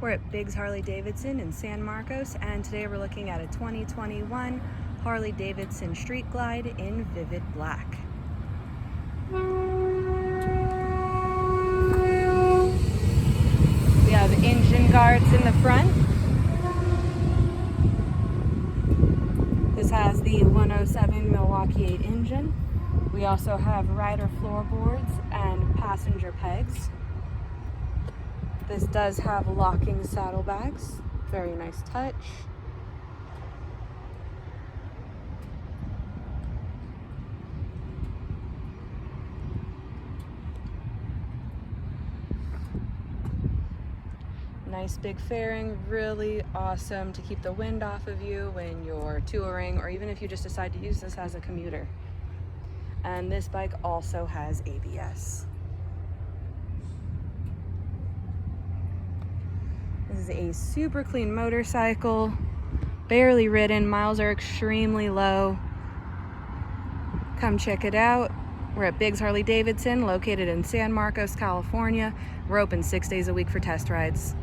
We're at Biggs Harley Davidson in San Marcos, and today we're looking at a 2021 Harley Davidson Street Glide in Vivid Black. We have engine guards in the front. This has the 107 Milwaukee 8 engine. We also have rider floorboards and passenger pegs. This does have locking saddlebags. Very nice touch. Nice big fairing, really awesome to keep the wind off of you when you're touring, or even if you just decide to use this as a commuter. And this bike also has ABS. This is a super clean motorcycle, barely ridden, miles are extremely low. Come check it out. We're at Biggs Harley Davidson, located in San Marcos, California. We're open 6 days a week for test rides.